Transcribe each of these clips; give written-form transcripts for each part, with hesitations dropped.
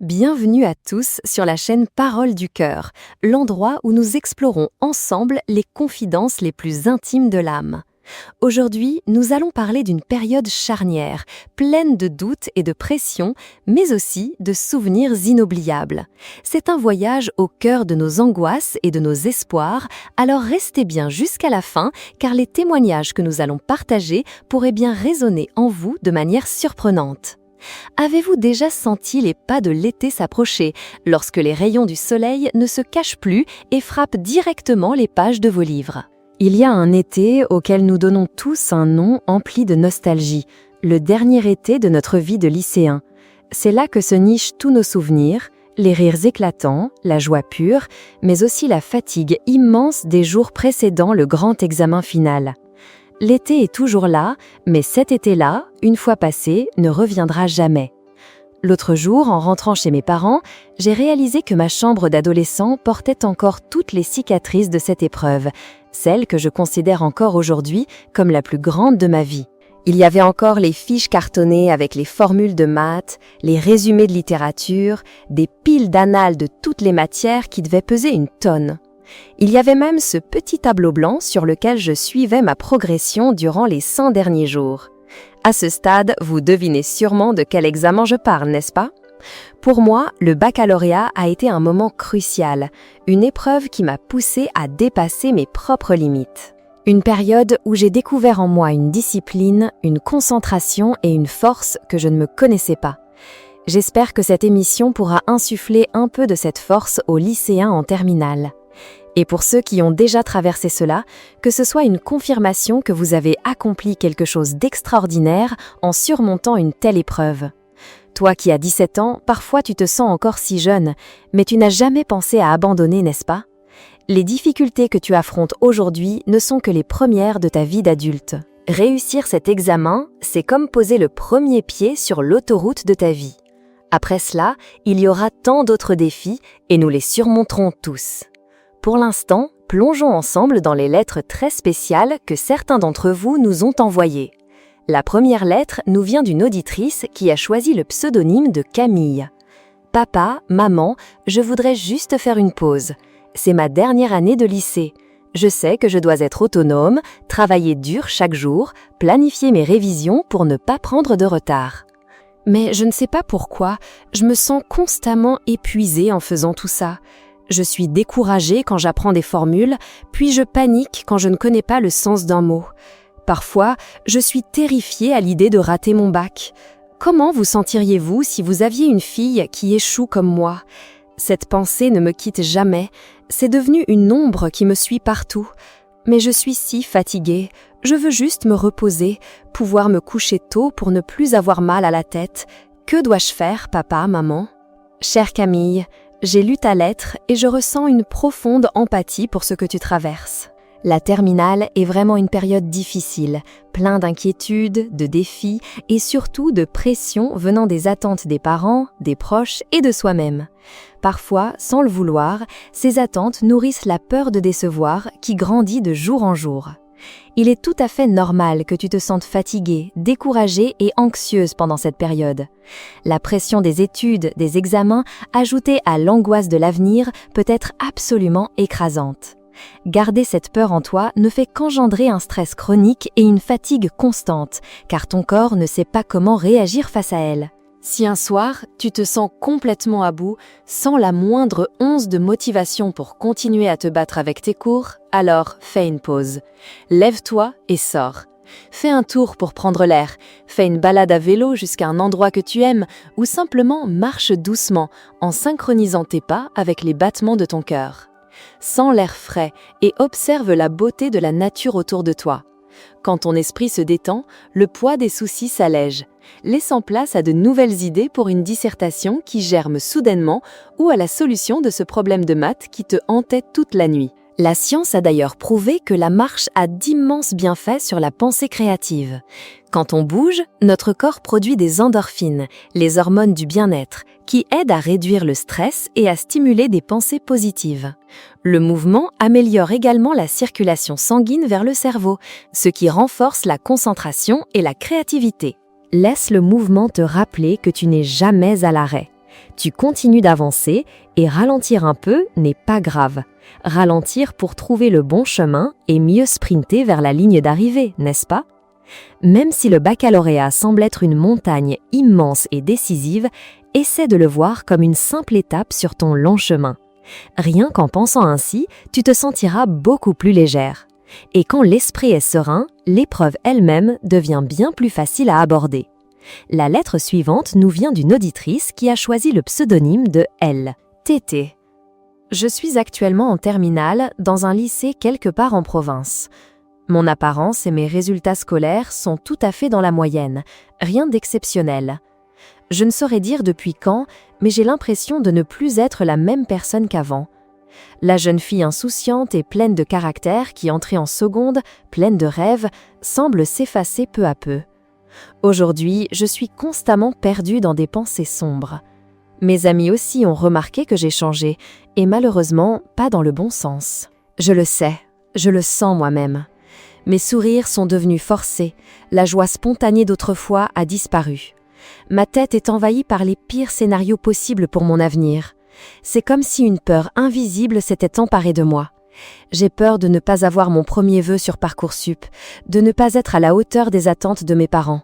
Bienvenue à tous sur la chaîne Parole du Cœur, l'endroit où nous explorons ensemble les confidences les plus intimes de l'âme. Aujourd'hui, nous allons parler d'une période charnière, pleine de doutes et de pression, mais aussi de souvenirs inoubliables. C'est un voyage au cœur de nos angoisses et de nos espoirs, alors restez bien jusqu'à la fin, car les témoignages que nous allons partager pourraient bien résonner en vous de manière surprenante. Avez-vous déjà senti les pas de l'été s'approcher, lorsque les rayons du soleil ne se cachent plus et frappent directement les pages de vos livres ? Il y a un été auquel nous donnons tous un nom empli de nostalgie, le dernier été de notre vie de lycéen. C'est là que se nichent tous nos souvenirs, les rires éclatants, la joie pure, mais aussi la fatigue immense des jours précédant le grand examen final. L'été est toujours là, mais cet été-là, une fois passé, ne reviendra jamais. L'autre jour, en rentrant chez mes parents, j'ai réalisé que ma chambre d'adolescent portait encore toutes les cicatrices de cette épreuve, celle que je considère encore aujourd'hui comme la plus grande de ma vie. Il y avait encore les fiches cartonnées avec les formules de maths, les résumés de littérature, des piles d'annales de toutes les matières qui devaient peser une tonne. Il y avait même ce petit tableau blanc sur lequel je suivais ma progression durant les 100 derniers jours. À ce stade, vous devinez sûrement de quel examen je parle, n'est-ce pas ? Pour moi, le baccalauréat a été un moment crucial, une épreuve qui m'a poussée à dépasser mes propres limites. Une période où j'ai découvert en moi une discipline, une concentration et une force que je ne me connaissais pas. J'espère que cette émission pourra insuffler un peu de cette force aux lycéens en terminale. Et pour ceux qui ont déjà traversé cela, que ce soit une confirmation que vous avez accompli quelque chose d'extraordinaire en surmontant une telle épreuve. Toi qui as 17 ans, parfois tu te sens encore si jeune, mais tu n'as jamais pensé à abandonner, n'est-ce pas ? Les difficultés que tu affrontes aujourd'hui ne sont que les premières de ta vie d'adulte. Réussir cet examen, c'est comme poser le premier pied sur l'autoroute de ta vie. Après cela, il y aura tant d'autres défis et nous les surmonterons tous. Pour l'instant, plongeons ensemble dans les lettres très spéciales que certains d'entre vous nous ont envoyées. La première lettre nous vient d'une auditrice qui a choisi le pseudonyme de Camille. « Papa, maman, je voudrais juste faire une pause. C'est ma dernière année de lycée. Je sais que je dois être autonome, travailler dur chaque jour, planifier mes révisions pour ne pas prendre de retard. Mais je ne sais pas pourquoi, je me sens constamment épuisée en faisant tout ça. Je suis découragée quand j'apprends des formules, puis je panique quand je ne connais pas le sens d'un mot. Parfois, je suis terrifiée à l'idée de rater mon bac. Comment vous sentiriez-vous si vous aviez une fille qui échoue comme moi ? Cette pensée ne me quitte jamais. C'est devenu une ombre qui me suit partout. Mais je suis si fatiguée. Je veux juste me reposer, pouvoir me coucher tôt pour ne plus avoir mal à la tête. Que dois-je faire, papa, maman ? Chère Camille, j'ai lu ta lettre et je ressens une profonde empathie pour ce que tu traverses. La terminale est vraiment une période difficile, plein d'inquiétudes, de défis et surtout de pression venant des attentes des parents, des proches et de soi-même. Parfois, sans le vouloir, ces attentes nourrissent la peur de décevoir qui grandit de jour en jour. Il est tout à fait normal que tu te sentes fatiguée, découragée et anxieuse pendant cette période. La pression des études, des examens, ajoutée à l'angoisse de l'avenir, peut être absolument écrasante. Garder cette peur en toi ne fait qu'engendrer un stress chronique et une fatigue constante, car ton corps ne sait pas comment réagir face à elle. Si un soir, tu te sens complètement à bout, sans la moindre once de motivation pour continuer à te battre avec tes cours, alors fais une pause. Lève-toi et sors. Fais un tour pour prendre l'air, fais une balade à vélo jusqu'à un endroit que tu aimes ou simplement marche doucement en synchronisant tes pas avec les battements de ton cœur. Sens l'air frais et observe la beauté de la nature autour de toi. Quand ton esprit se détend, le poids des soucis s'allège, laissant place à de nouvelles idées pour une dissertation qui germe soudainement ou à la solution de ce problème de maths qui te hantait toute la nuit. La science a d'ailleurs prouvé que la marche a d'immenses bienfaits sur la pensée créative. Quand on bouge, notre corps produit des endorphines, les hormones du bien-être, qui aident à réduire le stress et à stimuler des pensées positives. Le mouvement améliore également la circulation sanguine vers le cerveau, ce qui renforce la concentration et la créativité. Laisse le mouvement te rappeler que tu n'es jamais à l'arrêt. Tu continues d'avancer et ralentir un peu n'est pas grave. Ralentir pour trouver le bon chemin et mieux sprinter vers la ligne d'arrivée, n'est-ce pas? Même si le baccalauréat semble être une montagne immense et décisive, essaie de le voir comme une simple étape sur ton long chemin. Rien qu'en pensant ainsi, tu te sentiras beaucoup plus légère. Et quand l'esprit est serein, l'épreuve elle-même devient bien plus facile à aborder. La lettre suivante nous vient d'une auditrice qui a choisi le pseudonyme de L. Tété. Je suis actuellement en terminale dans un lycée quelque part en province. Mon apparence et mes résultats scolaires sont tout à fait dans la moyenne, rien d'exceptionnel. Je ne saurais dire depuis quand, mais j'ai l'impression de ne plus être la même personne qu'avant. La jeune fille insouciante et pleine de caractère qui entrait en seconde, pleine de rêves, semble s'effacer peu à peu. Aujourd'hui, je suis constamment perdue dans des pensées sombres. Mes amis aussi ont remarqué que j'ai changé, et malheureusement, pas dans le bon sens. Je le sais, je le sens moi-même. Mes sourires sont devenus forcés, la joie spontanée d'autrefois a disparu. Ma tête est envahie par les pires scénarios possibles pour mon avenir. C'est comme si une peur invisible s'était emparée de moi. J'ai peur de ne pas avoir mon premier vœu sur Parcoursup, de ne pas être à la hauteur des attentes de mes parents.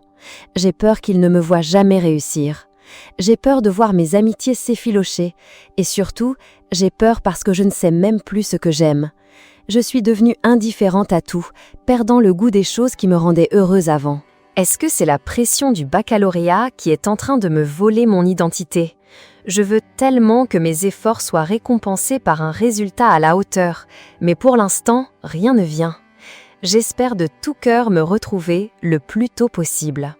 J'ai peur qu'ils ne me voient jamais réussir. J'ai peur de voir mes amitiés s'effilocher. Et surtout, j'ai peur parce que je ne sais même plus ce que j'aime. Je suis devenue indifférente à tout, perdant le goût des choses qui me rendaient heureuse avant. Est-ce que c'est la pression du baccalauréat qui est en train de me voler mon identité ? Je veux tellement que mes efforts soient récompensés par un résultat à la hauteur, mais pour l'instant, rien ne vient. J'espère de tout cœur me retrouver le plus tôt possible.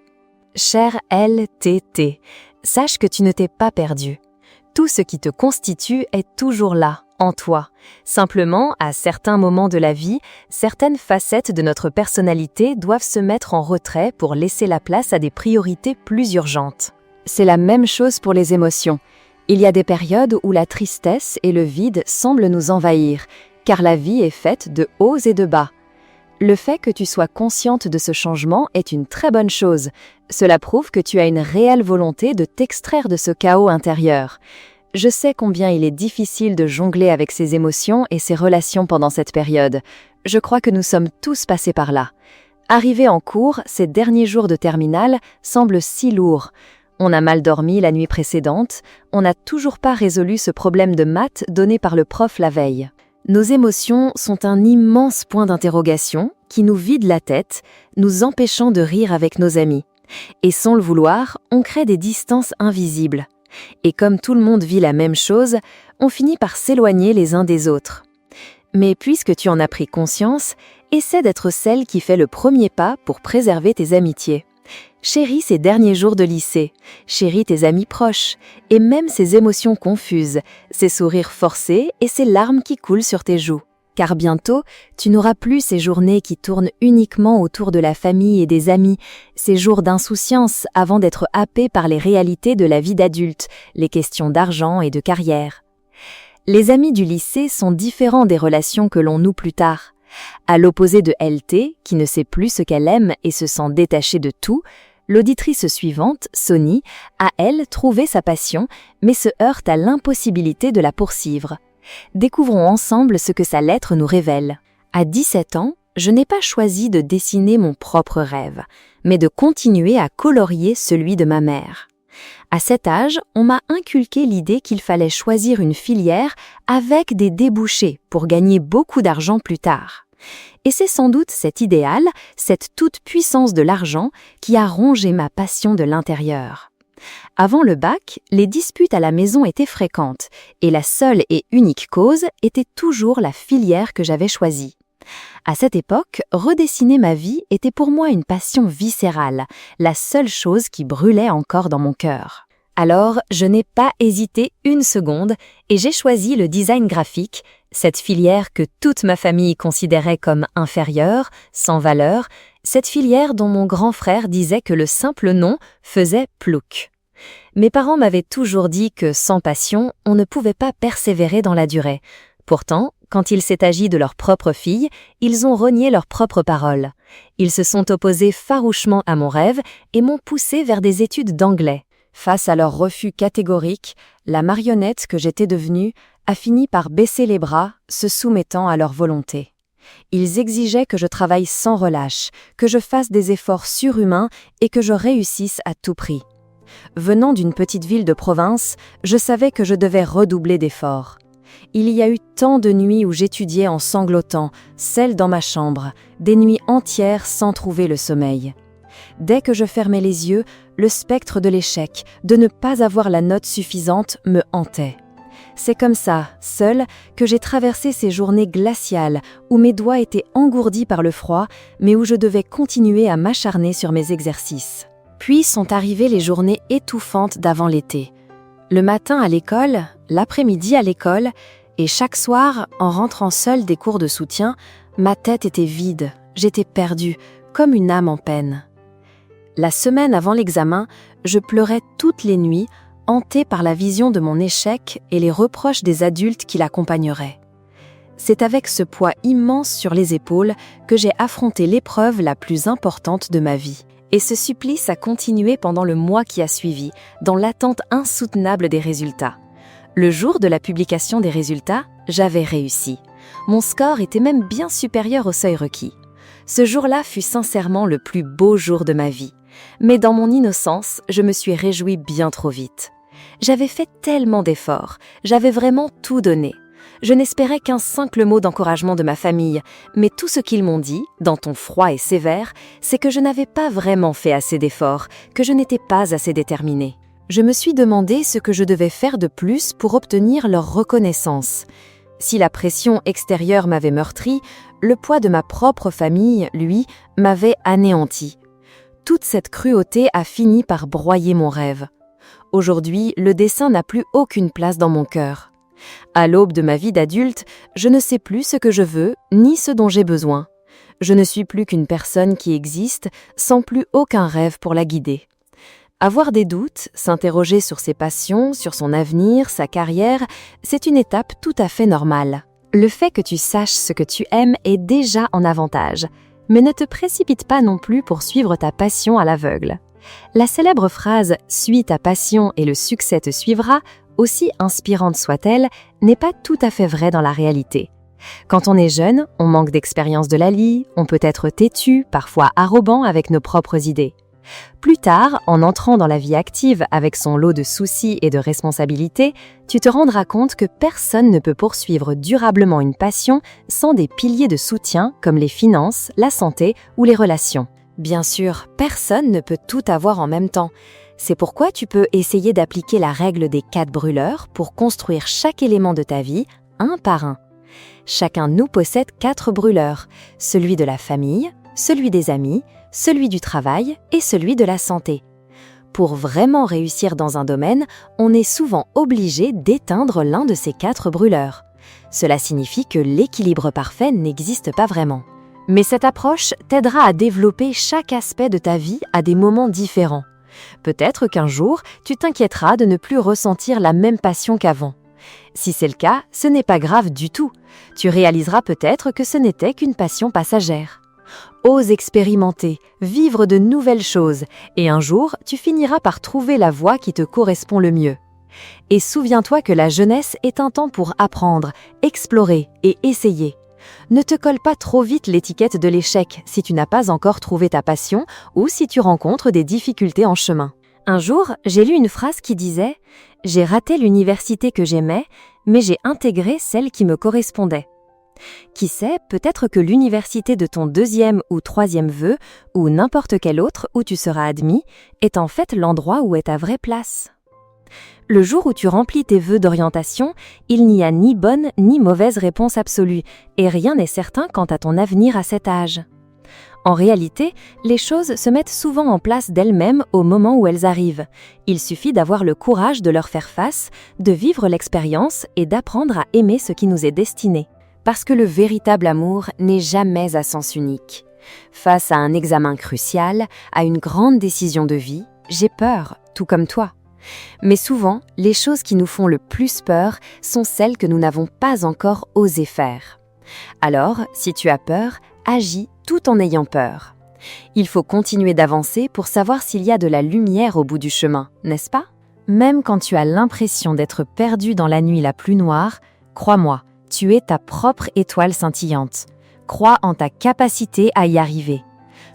Chère LTT, sache que tu ne t'es pas perdu. Tout ce qui te constitue est toujours là, en toi. Simplement, à certains moments de la vie, certaines facettes de notre personnalité doivent se mettre en retrait pour laisser la place à des priorités plus urgentes. C'est la même chose pour les émotions. Il y a des périodes où la tristesse et le vide semblent nous envahir, car la vie est faite de hauts et de bas. Le fait que tu sois consciente de ce changement est une très bonne chose. Cela prouve que tu as une réelle volonté de t'extraire de ce chaos intérieur. Je sais combien il est difficile de jongler avec ses émotions et ses relations pendant cette période. Je crois que nous sommes tous passés par là. Arriver en cours, ces derniers jours de terminale semblent si lourds. On a mal dormi la nuit précédente, on n'a toujours pas résolu ce problème de maths donné par le prof la veille. Nos émotions sont un immense point d'interrogation qui nous vide la tête, nous empêchant de rire avec nos amis. Et sans le vouloir, on crée des distances invisibles. Et comme tout le monde vit la même chose, on finit par s'éloigner les uns des autres. Mais puisque tu en as pris conscience, essaie d'être celle qui fait le premier pas pour préserver tes amitiés. Chéris ces derniers jours de lycée, chéris tes amis proches, et même ces émotions confuses, ces sourires forcés et ces larmes qui coulent sur tes joues. Car bientôt, tu n'auras plus ces journées qui tournent uniquement autour de la famille et des amis, ces jours d'insouciance avant d'être happés par les réalités de la vie d'adulte, les questions d'argent et de carrière. Les amis du lycée sont différents des relations que l'on noue plus tard. À l'opposé de LT, qui ne sait plus ce qu'elle aime et se sent détachée de tout, l'auditrice suivante, Sony, a elle trouvé sa passion, mais se heurte à l'impossibilité de la poursuivre. Découvrons ensemble ce que sa lettre nous révèle. À 17 ans, je n'ai pas choisi de dessiner mon propre rêve, mais de continuer à colorier celui de ma mère. À cet âge, on m'a inculqué l'idée qu'il fallait choisir une filière avec des débouchés pour gagner beaucoup d'argent plus tard. Et c'est sans doute cet idéal, cette toute-puissance de l'argent qui a rongé ma passion de l'intérieur. Avant le bac, les disputes à la maison étaient fréquentes et la seule et unique cause était toujours la filière que j'avais choisie. À cette époque, redessiner ma vie était pour moi une passion viscérale, la seule chose qui brûlait encore dans mon cœur. Alors, je n'ai pas hésité une seconde et j'ai choisi le design graphique, cette filière que toute ma famille considérait comme inférieure, sans valeur, cette filière dont mon grand frère disait que le simple nom faisait plouc. Mes parents m'avaient toujours dit que sans passion, on ne pouvait pas persévérer dans la durée. Pourtant, quand il s'est agi de leur propre fille, ils ont renié leurs propres paroles. Ils se sont opposés farouchement à mon rêve et m'ont poussé vers des études d'anglais. Face à leur refus catégorique, la marionnette que j'étais devenue a fini par baisser les bras, se soumettant à leur volonté. Ils exigeaient que je travaille sans relâche, que je fasse des efforts surhumains et que je réussisse à tout prix. Venant d'une petite ville de province, je savais que je devais redoubler d'efforts. Il y a eu tant de nuits où j'étudiais en sanglotant, celles dans ma chambre, des nuits entières sans trouver le sommeil. Dès que je fermais les yeux, le spectre de l'échec, de ne pas avoir la note suffisante, me hantait. C'est comme ça, seule, que j'ai traversé ces journées glaciales où mes doigts étaient engourdis par le froid, mais où je devais continuer à m'acharner sur mes exercices. Puis sont arrivées les journées étouffantes d'avant l'été. Le matin à l'école, l'après-midi à l'école, et chaque soir, en rentrant seule des cours de soutien, ma tête était vide, j'étais perdue, comme une âme en peine. La semaine avant l'examen, je pleurais toutes les nuits, hantée par la vision de mon échec et les reproches des adultes qui l'accompagneraient. C'est avec ce poids immense sur les épaules que j'ai affronté l'épreuve la plus importante de ma vie. Et ce supplice a continué pendant le mois qui a suivi, dans l'attente insoutenable des résultats. Le jour de la publication des résultats, j'avais réussi. Mon score était même bien supérieur au seuil requis. Ce jour-là fut sincèrement le plus beau jour de ma vie. Mais dans mon innocence, je me suis réjouie bien trop vite. J'avais fait tellement d'efforts, j'avais vraiment tout donné. Je n'espérais qu'un simple mot d'encouragement de ma famille, mais tout ce qu'ils m'ont dit, d'un ton froid et sévère, c'est que je n'avais pas vraiment fait assez d'efforts, que je n'étais pas assez déterminée. Je me suis demandé ce que je devais faire de plus pour obtenir leur reconnaissance. Si la pression extérieure m'avait meurtrie, le poids de ma propre famille, lui, m'avait anéanti. Toute cette cruauté a fini par broyer mon rêve. Aujourd'hui, le dessin n'a plus aucune place dans mon cœur. À l'aube de ma vie d'adulte, je ne sais plus ce que je veux, ni ce dont j'ai besoin. Je ne suis plus qu'une personne qui existe, sans plus aucun rêve pour la guider. Avoir des doutes, s'interroger sur ses passions, sur son avenir, sa carrière, c'est une étape tout à fait normale. Le fait que tu saches ce que tu aimes est déjà un avantage. Mais ne te précipite pas non plus pour suivre ta passion à l'aveugle. La célèbre phrase « Suis ta passion et le succès te suivra », aussi inspirante soit-elle, n'est pas tout à fait vraie dans la réalité. Quand on est jeune, on manque d'expérience de la vie, on peut être têtu, parfois arrogant avec nos propres idées. Plus tard, en entrant dans la vie active avec son lot de soucis et de responsabilités, tu te rendras compte que personne ne peut poursuivre durablement une passion sans des piliers de soutien comme les finances, la santé ou les relations. Bien sûr, personne ne peut tout avoir en même temps. C'est pourquoi tu peux essayer d'appliquer la règle des 4 brûleurs pour construire chaque élément de ta vie, un par un. Chacun de nous possède 4 brûleurs, celui de la famille, celui des amis, celui du travail et celui de la santé. Pour vraiment réussir dans un domaine, on est souvent obligé d'éteindre l'un de ces 4 brûleurs. Cela signifie que l'équilibre parfait n'existe pas vraiment. Mais cette approche t'aidera à développer chaque aspect de ta vie à des moments différents. Peut-être qu'un jour, tu t'inquiéteras de ne plus ressentir la même passion qu'avant. Si c'est le cas, ce n'est pas grave du tout. Tu réaliseras peut-être que ce n'était qu'une passion passagère. Ose expérimenter, vivre de nouvelles choses, et un jour, tu finiras par trouver la voie qui te correspond le mieux. Et souviens-toi que la jeunesse est un temps pour apprendre, explorer et essayer. Ne te colle pas trop vite l'étiquette de l'échec si tu n'as pas encore trouvé ta passion ou si tu rencontres des difficultés en chemin. Un jour, j'ai lu une phrase qui disait « J'ai raté l'université que j'aimais, mais j'ai intégré celle qui me correspondait ». Qui sait, peut-être que l'université de ton 2e ou 3e vœu, ou n'importe quel autre où tu seras admis, est en fait l'endroit où est ta vraie place. Le jour où tu remplis tes vœux d'orientation, il n'y a ni bonne ni mauvaise réponse absolue, et rien n'est certain quant à ton avenir à cet âge. En réalité, les choses se mettent souvent en place d'elles-mêmes au moment où elles arrivent. Il suffit d'avoir le courage de leur faire face, de vivre l'expérience et d'apprendre à aimer ce qui nous est destiné. Parce que le véritable amour n'est jamais à sens unique. Face à un examen crucial, à une grande décision de vie, j'ai peur, tout comme toi. Mais souvent, les choses qui nous font le plus peur sont celles que nous n'avons pas encore osé faire. Alors, si tu as peur, agis tout en ayant peur. Il faut continuer d'avancer pour savoir s'il y a de la lumière au bout du chemin, n'est-ce pas? Même quand tu as l'impression d'être perdu dans la nuit la plus noire, crois-moi, tu es ta propre étoile scintillante. Crois en ta capacité à y arriver.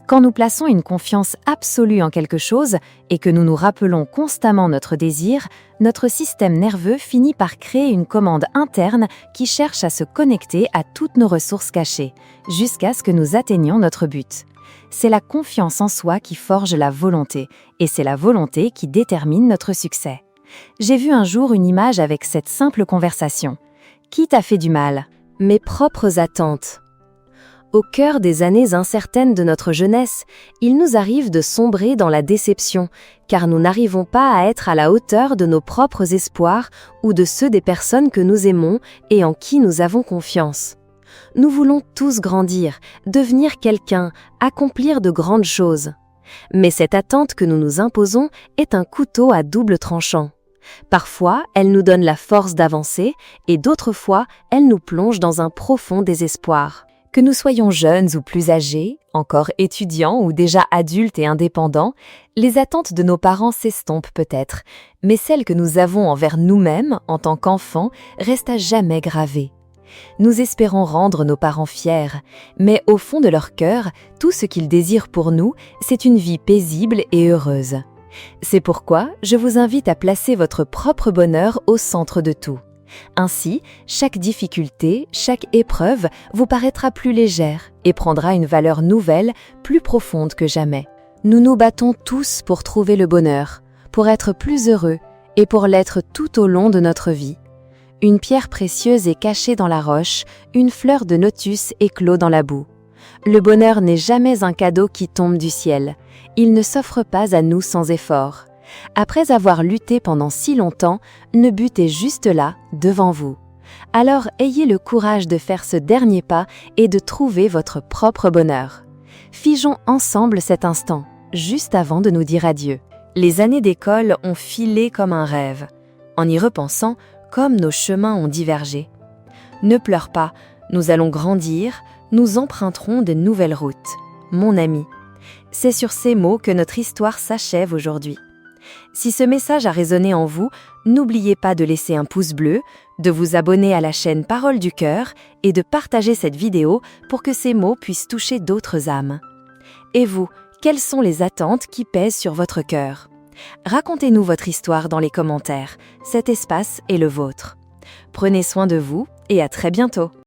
Quand nous plaçons une confiance absolue en quelque chose et que nous nous rappelons constamment notre désir, notre système nerveux finit par créer une commande interne qui cherche à se connecter à toutes nos ressources cachées, jusqu'à ce que nous atteignions notre but. C'est la confiance en soi qui forge la volonté, et c'est la volonté qui détermine notre succès. J'ai vu un jour une image avec cette simple conversation. Qui t'a fait du mal? Mes propres attentes. Au cœur des années incertaines de notre jeunesse, il nous arrive de sombrer dans la déception, car nous n'arrivons pas à être à la hauteur de nos propres espoirs ou de ceux des personnes que nous aimons et en qui nous avons confiance. Nous voulons tous grandir, devenir quelqu'un, accomplir de grandes choses. Mais cette attente que nous nous imposons est un couteau à double tranchant. Parfois, elle nous donne la force d'avancer et d'autres fois, elle nous plonge dans un profond désespoir. Que nous soyons jeunes ou plus âgés, encore étudiants ou déjà adultes et indépendants, les attentes de nos parents s'estompent peut-être, mais celles que nous avons envers nous-mêmes en tant qu'enfants restent à jamais gravées. Nous espérons rendre nos parents fiers, mais au fond de leur cœur, tout ce qu'ils désirent pour nous, c'est une vie paisible et heureuse. C'est pourquoi je vous invite à placer votre propre bonheur au centre de tout. Ainsi, chaque difficulté, chaque épreuve vous paraîtra plus légère et prendra une valeur nouvelle, plus profonde que jamais. Nous nous battons tous pour trouver le bonheur, pour être plus heureux et pour l'être tout au long de notre vie. Une pierre précieuse est cachée dans la roche, une fleur de lotus éclot dans la boue. Le bonheur n'est jamais un cadeau qui tombe du ciel. Il ne s'offre pas à nous sans effort. Après avoir lutté pendant si longtemps, le but est juste là, devant vous. Alors ayez le courage de faire ce dernier pas et de trouver votre propre bonheur. Figeons ensemble cet instant, juste avant de nous dire adieu. Les années d'école ont filé comme un rêve. En y repensant, comme nos chemins ont divergé. Ne pleure pas, nous allons grandir, nous emprunterons de nouvelles routes. Mon ami, c'est sur ces mots que notre histoire s'achève aujourd'hui. Si ce message a résonné en vous, n'oubliez pas de laisser un pouce bleu, de vous abonner à la chaîne Parole du Cœur et de partager cette vidéo pour que ces mots puissent toucher d'autres âmes. Et vous, quelles sont les attentes qui pèsent sur votre cœur? Racontez-nous votre histoire dans les commentaires, cet espace est le vôtre. Prenez soin de vous et à très bientôt.